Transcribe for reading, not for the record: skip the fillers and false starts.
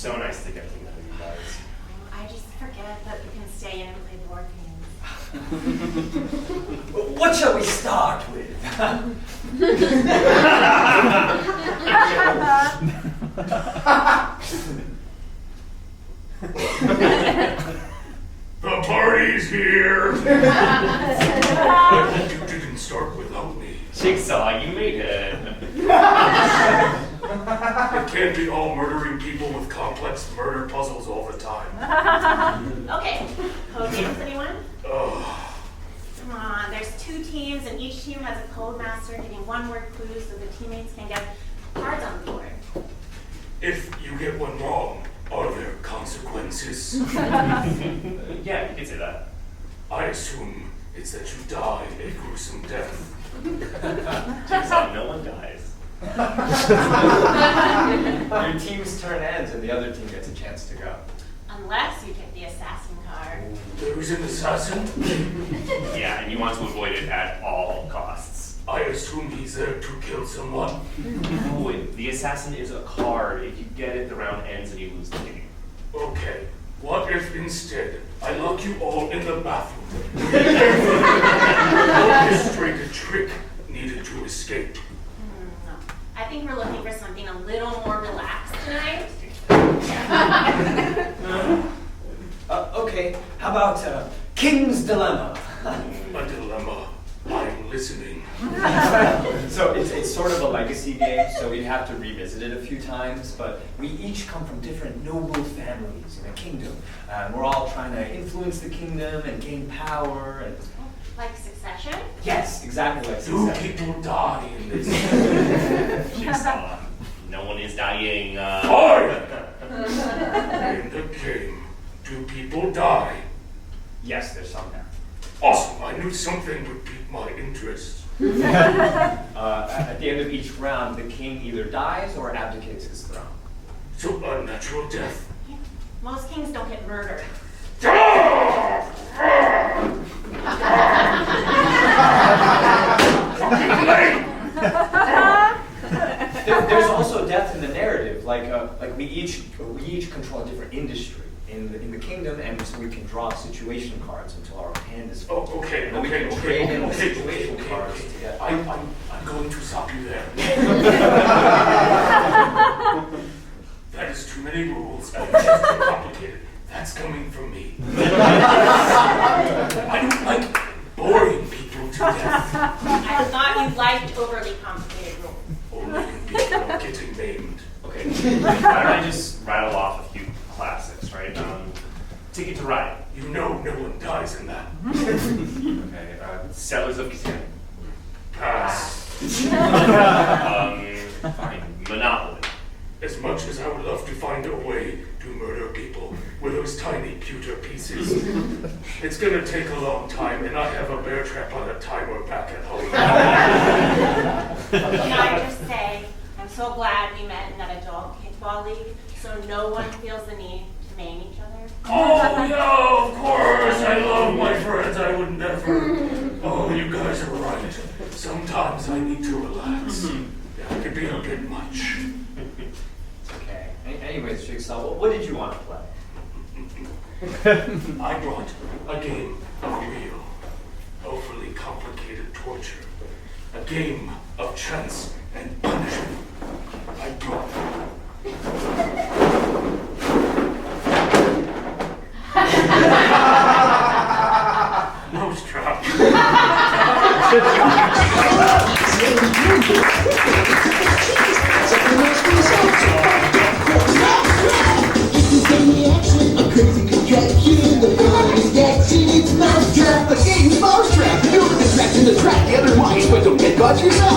so nice to get to know you guys. I just forget that we can stay in and play board games. What shall we start with? The party's here! You didn't start without me. Jigsaw, you made it. It can't be all murdering people with complex murder puzzles all the time. Okay, code names, anyone? Oh, Come on, there's 2 teams and each team has a code master giving one-word clues so the teammates can get cards on the board. if you get one wrong, are there consequences? Yeah, you could say that. I assume it's that you die a gruesome death. Jigsaw, no one dies. Your team's turn ends and the other team gets a chance to go. Unless you get the assassin card. There's an assassin? Yeah, and you want to avoid it at all costs. I assume he's there to kill someone. Oh, and the assassin is a card. If you get it, the round ends and you lose the game. Okay, what if instead I lock you all in the bathroom? Orchestrate a trick needed to escape. No. I think we're looking for something a little more relaxed tonight. Okay, how about King's Dilemma? A dilemma. I'm listening. So it's sort of a legacy game, so we have to revisit it a few times, but we each come from different noble families in a kingdom. We're all trying to influence the kingdom and gain power. And Like Succession? yes, exactly like Do Succession. people die in this? Jigsaw, no one is dying. Fine! In the game, do people die? Yes, there's some there. Awesome, I knew something would pique my interest. At the end of each round, the king either dies or abdicates his throne. So a natural death. Most kings don't get murdered. There's also death in the narrative, like we each control a different industry in the kingdom, and so we can draw situation cards until our hand is full. Oh, okay, And then we okay, can trade in the okay, situation okay, cards okay. to get. I'm going to stop you there. That is too many rules and it's too complicated. That's coming from me. I don't like boring people to death. I thought you liked overly complicated rules. Only when people are getting named. Okay, why don't I just rattle off a few classics, right? Ticket to Ride. You know no one dies in that. Okay, Settlers of Catan. Pass. Fine, Monopoly. As much as I would love to find a way to murder people with those tiny pewter pieces, it's gonna take a long time, and I have a bear trap on a timer back at home. Can I just say, I'm so glad we met in that adult kickball league, so no one feels the need to maim each other. Oh, yeah, of course. I love my friends. I would never. Oh, you guys are right. Sometimes I need to relax. That could be a bit much. Okay. Anyways, Jigsaw, what did you want to play? I brought a game of real, overly complicated torture. A game of chance and punishment. I brought Mousetrap. A crazy contraption, the body's catching its mousetrap. The game's mousetrap. You're the trapped in the trap, the other mice, but don't get caught yourself.